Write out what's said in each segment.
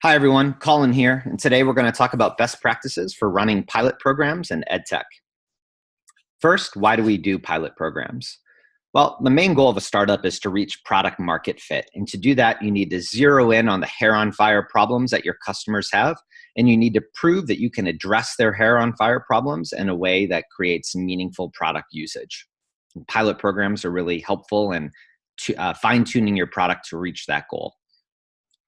Hi, everyone. Colin here, and today we're going to talk about best practices for running pilot programs in EdTech. First, why do we do pilot programs? Well, the main goal of a startup is to reach product market fit. And to do that, you need to zero in on the hair on fire problems that your customers have, and you need to prove that you can address their hair on fire problems in a way that creates meaningful product usage. And pilot programs are really helpful in fine-tuning your product to reach that goal.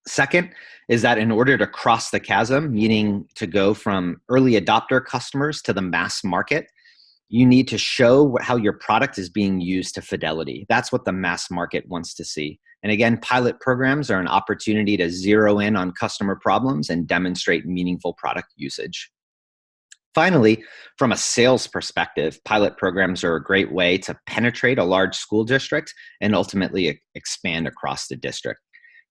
Second is that in order to cross the chasm, meaning to go from early adopter customers to the mass market, you need to show how your product is being used to fidelity. That's what the mass market wants to see. And again, pilot programs are an opportunity to zero in on customer problems and demonstrate meaningful product usage. Finally, from a sales perspective, pilot programs are a great way to penetrate a large school district and ultimately expand across the district.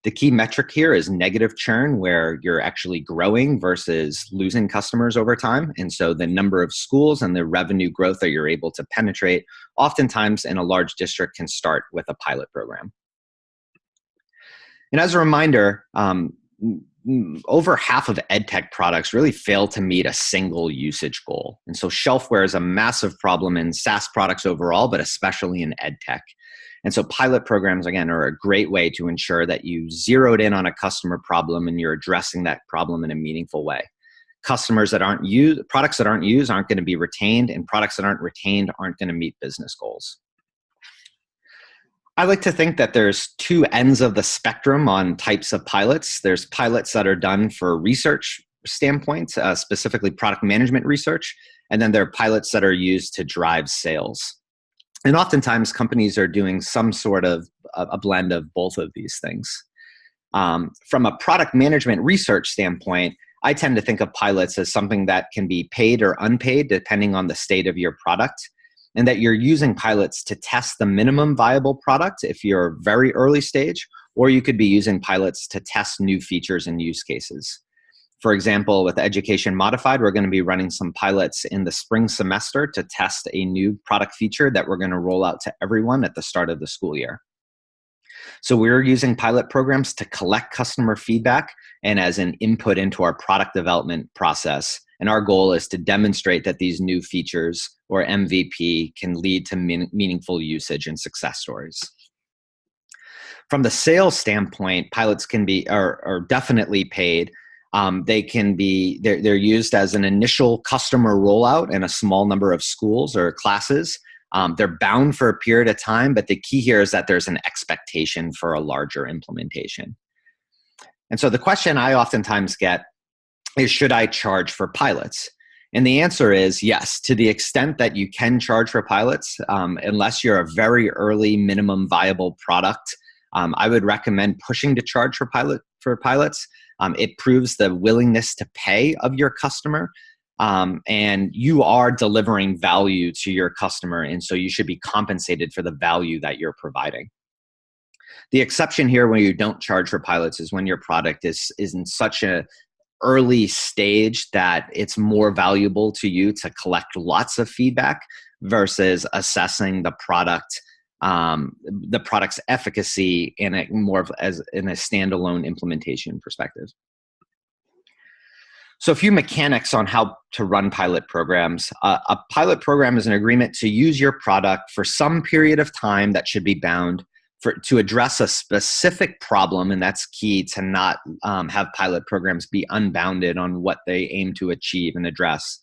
The key metric here is negative churn, where you're actually growing versus losing customers over time. And so the number of schools and the revenue growth that you're able to penetrate, oftentimes in a large district, can start with a pilot program. And as a reminder, over half of EdTech products really fail to meet a single usage goal. And so shelfware is a massive problem in SaaS products overall, but especially in EdTech. And so pilot programs, again, are a great way to ensure that you zeroed in on a customer problem and you're addressing that problem in a meaningful way. Products that aren't used aren't going to be retained, and products that aren't retained aren't going to meet business goals. I like to think that there's two ends of the spectrum on types of pilots. There's pilots that are done for research standpoint, specifically product management research, and then there are pilots that are used to drive sales. And oftentimes, companies are doing some sort of a blend of both of these things. From a product management research standpoint, I tend to think of pilots as something that can be paid or unpaid depending on the state of your product, and that you're using pilots to test the minimum viable product if you're very early stage, or you could be using pilots to test new features and use cases. For example, with Education Modified, we're going to be running some pilots in the spring semester to test a new product feature that we're going to roll out to everyone at the start of the school year. So we're using pilot programs to collect customer feedback and as an input into our product development process. And our goal is to demonstrate that these new features, or MVP, can lead to meaningful usage and success stories. From the sales standpoint, pilots are definitely paid. They're used as an initial customer rollout in a small number of schools or classes. They're bound for a period of time, but the key here is that there's an expectation for a larger implementation. And so the question I oftentimes get is, should I charge for pilots? And the answer is yes, to the extent that you can charge for pilots, unless you're a very early minimum viable product. I would recommend pushing to charge for pilots. It proves the willingness to pay of your customer, and you are delivering value to your customer, and so you should be compensated for the value that you're providing. The exception here when you don't charge for pilots is when your product is in such an early stage that it's more valuable to you to collect lots of feedback versus assessing the product's efficacy in a standalone implementation perspective. So a few mechanics on how to run pilot programs. A pilot program is an agreement to use your product for some period of time that should be bound to address a specific problem, and that's key to not have pilot programs be unbounded on what they aim to achieve and address.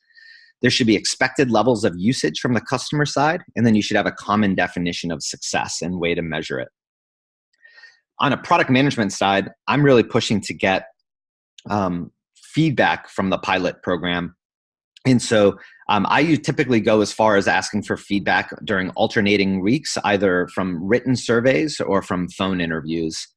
There should be expected levels of usage from the customer side, and then you should have a common definition of success and way to measure it. On a product management side, I'm really pushing to get feedback from the pilot program. And so I typically go as far as asking for feedback during alternating weeks, either from written surveys or from phone interviews.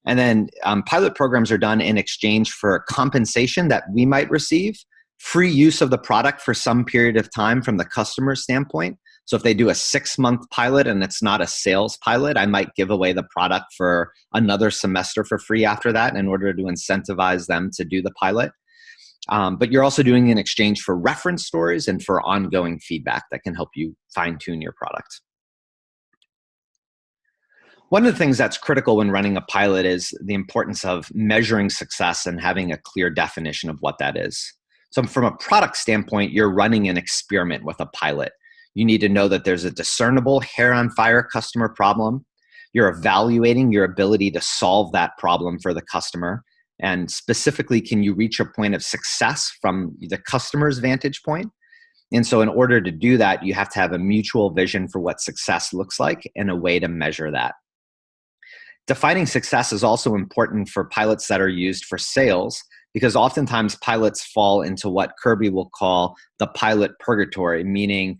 And then pilot programs are done in exchange for compensation that we might receive, free use of the product for some period of time from the customer standpoint. So if they do a 6-month pilot and it's not a sales pilot, I might give away the product for another semester for free after that in order to incentivize them to do the pilot. But you're also doing it in exchange for reference stories and for ongoing feedback that can help you fine-tune your product. One of the things that's critical when running a pilot is the importance of measuring success and having a clear definition of what that is. So from a product standpoint, you're running an experiment with a pilot. You need to know that there's a discernible hair-on-fire customer problem. You're evaluating your ability to solve that problem for the customer. And specifically, can you reach a point of success from the customer's vantage point? And so in order to do that, you have to have a mutual vision for what success looks like and a way to measure that. Defining success is also important for pilots that are used for sales, because oftentimes pilots fall into what Kirby will call the pilot purgatory, meaning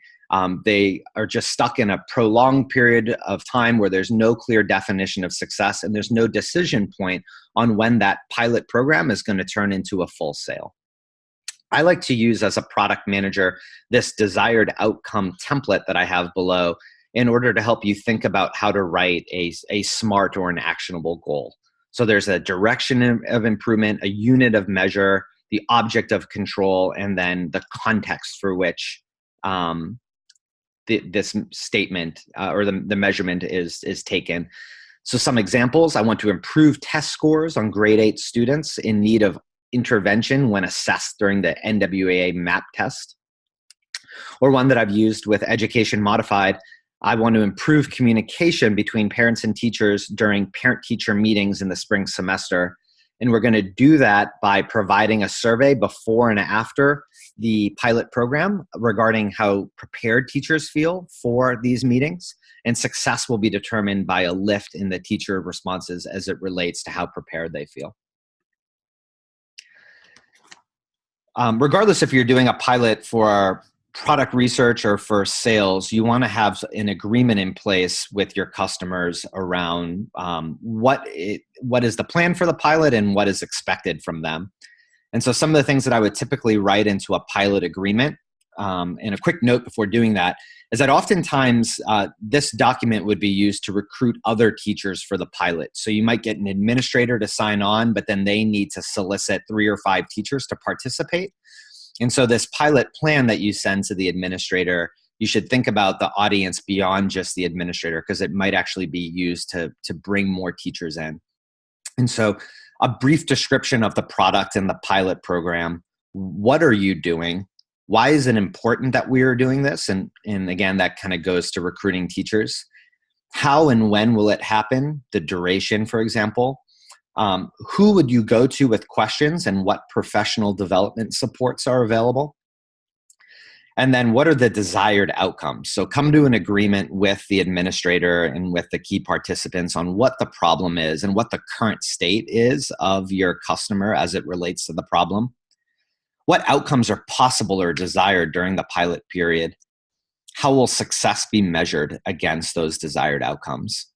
they are just stuck in a prolonged period of time where there's no clear definition of success and there's no decision point on when that pilot program is going to turn into a full sale. I like to use as a product manager this desired outcome template that I have below in order to help you think about how to write a SMART or an actionable goal. So there's a direction of improvement, a unit of measure, the object of control, and then the context for which this statement or the measurement is taken. So some examples: I want to improve test scores on grade 8 students in need of intervention when assessed during the NWEA MAP test. Or one that I've used with Education Modified: I want to improve communication between parents and teachers during parent-teacher meetings in the spring semester. And we're going to do that by providing a survey before and after the pilot program regarding how prepared teachers feel for these meetings. And success will be determined by a lift in the teacher responses as it relates to how prepared they feel. Regardless if you're doing a pilot for product research or for sales, you want to have an agreement in place with your customers around what is the plan for the pilot and what is expected from them. And so some of the things that I would typically write into a pilot agreement, and a quick note before doing that, is that oftentimes this document would be used to recruit other teachers for the pilot. So you might get an administrator to sign on, but then they need to solicit 3 or 5 teachers to participate. And so this pilot plan that you send to the administrator, you should think about the audience beyond just the administrator, because it might actually be used to bring more teachers in. And so a brief description of the product and the pilot program. What are you doing? Why is it important that we are doing this? And again, that kind of goes to recruiting teachers. How and when will it happen? The duration, for example. Who would you go to with questions, and what professional development supports are available? And then what are the desired outcomes? So come to an agreement with the administrator and with the key participants on what the problem is and what the current state is of your customer as it relates to the problem. What outcomes are possible or desired during the pilot period? How will success be measured against those desired outcomes?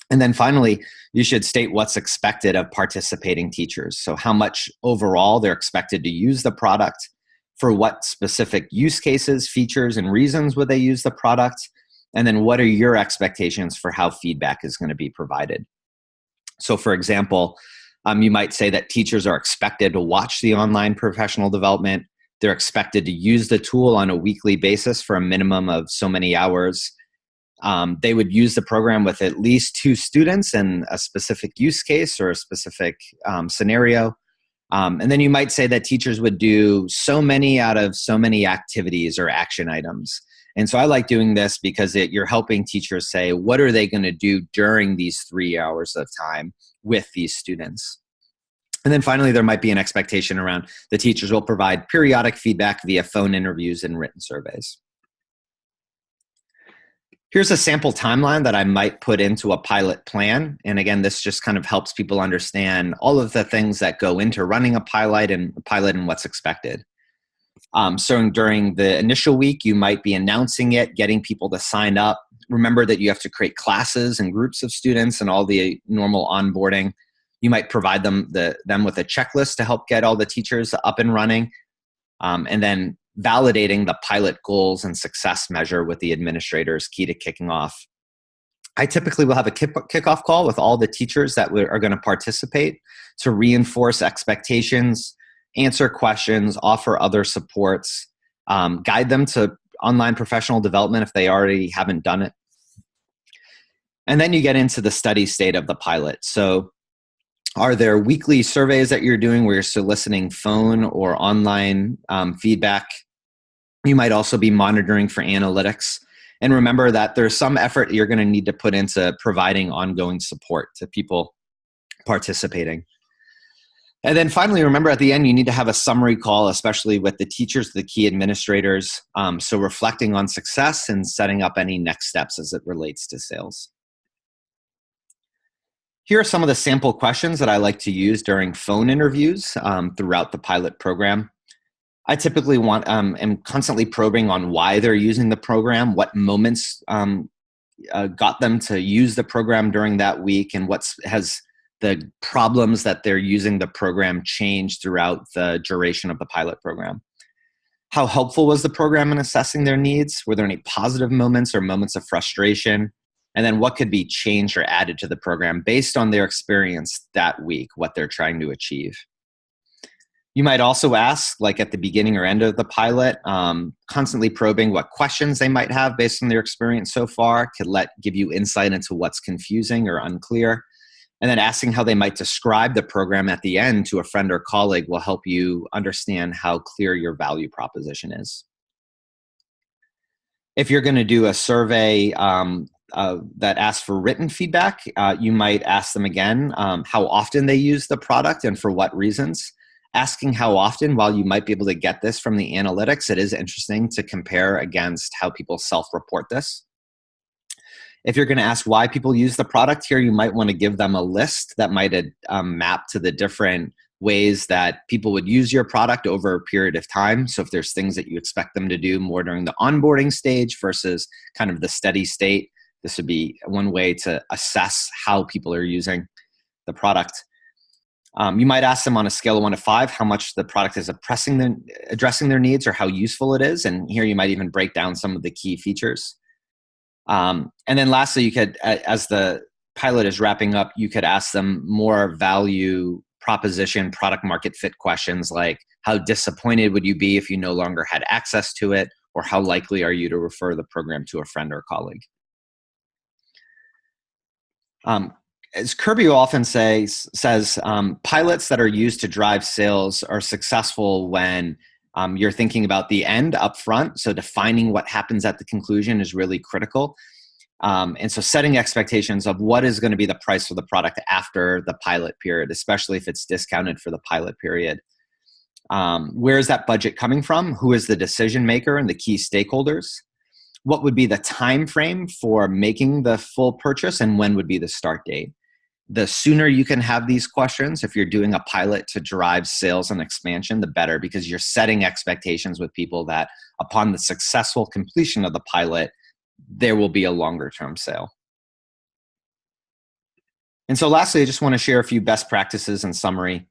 And then finally, you should state what's expected of participating teachers. So how much overall they're expected to use the product, for what specific use cases, features, and reasons would they use the product, and then what are your expectations for how feedback is going to be provided. So for example, you might say that teachers are expected to watch the online professional development. They're expected to use the tool on a weekly basis for a minimum of so many hours. They would use the program with at least 2 students in a specific use case or a specific scenario. And then you might say that teachers would do so many out of so many activities or action items. And so I like doing this because you're helping teachers say, what are they going to do during these 3 hours of time with these students? And then finally, there might be an expectation around the teachers will provide periodic feedback via phone interviews and written surveys. Here's a sample timeline that I might put into a pilot plan. And again, this just kind of helps people understand all of the things that go into running a pilot and what's expected. So during the initial week, you might be announcing it, getting people to sign up. Remember that you have to create classes and groups of students and all the normal onboarding. You might provide them with a checklist to help get all the teachers up and running. And then validating the pilot goals and success measure with the administrator is key to kicking off. I typically will have a kickoff call with all the teachers that are going to participate to reinforce expectations, answer questions, offer other supports, guide them to online professional development if they already haven't done it. And then you get into the study state of the pilot. So are there weekly surveys that you're doing where you're soliciting phone or online feedback? You might also be monitoring for analytics. And remember that there's some effort you're going to need to put into providing ongoing support to people participating. And then finally, remember at the end, you need to have a summary call, especially with the teachers, the key administrators. So reflecting on success and setting up any next steps as it relates to sales. Here are some of the sample questions that I like to use during phone interviews throughout the pilot program. I typically am constantly probing on why they're using the program, what moments got them to use the program during that week, and has the problems that they're using the program changed throughout the duration of the pilot program. How helpful was the program in assessing their needs? Were there any positive moments or moments of frustration? And then what could be changed or added to the program based on their experience that week, what they're trying to achieve. You might also ask, like at the beginning or end of the pilot, constantly probing what questions they might have based on their experience so far, could give you insight into what's confusing or unclear. And then asking how they might describe the program at the end to a friend or colleague will help you understand how clear your value proposition is. If you're going to do a survey that asks for written feedback, you might ask them again how often they use the product and for what reasons. Asking how often, while you might be able to get this from the analytics, it is interesting to compare against how people self-report this. If you're going to ask why people use the product here, you might want to give them a list that might map to the different ways that people would use your product over a period of time. So if there's things that you expect them to do more during the onboarding stage versus kind of the steady state, this would be one way to assess how people are using the product. You might ask them on a scale of 1 to 5 how much the product is addressing their needs or how useful it is. And here you might even break down some of the key features. And then lastly, you could, as the pilot is wrapping up, you could ask them more value proposition, product market fit questions like how disappointed would you be if you no longer had access to it, or how likely are you to refer the program to a friend or colleague? As Kirby often says, pilots that are used to drive sales are successful when you're thinking about the end up front. So defining what happens at the conclusion is really critical. And so setting expectations of what is going to be the price for the product after the pilot period, especially if it's discounted for the pilot period. Where is that budget coming from? Who is the decision maker and the key stakeholders? What would be the time frame for making the full purchase, and when would be the start date? The sooner you can have these questions, if you're doing a pilot to drive sales and expansion, the better, because you're setting expectations with people that upon the successful completion of the pilot, there will be a longer term sale. And so lastly, I just want to share a few best practices in summary.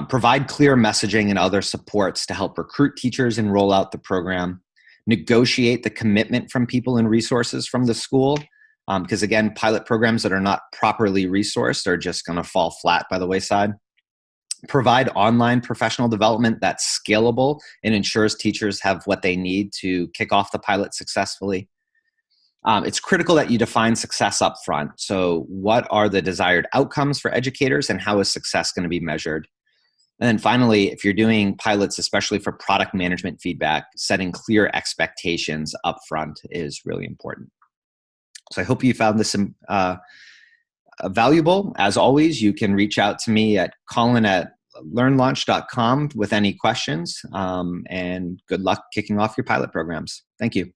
Provide clear messaging and other supports to help recruit teachers and roll out the program. Negotiate the commitment from people and resources from the school. Because again, pilot programs that are not properly resourced are just going to fall flat by the wayside. Provide online professional development that's scalable and ensures teachers have what they need to kick off the pilot successfully. It's critical that you define success up front. So what are the desired outcomes for educators and how is success going to be measured? And then finally, if you're doing pilots, especially for product management feedback, setting clear expectations up front is really important. So I hope you found this valuable. As always, you can reach out to me at colin@learnlaunch.com with any questions, and good luck kicking off your pilot programs. Thank you.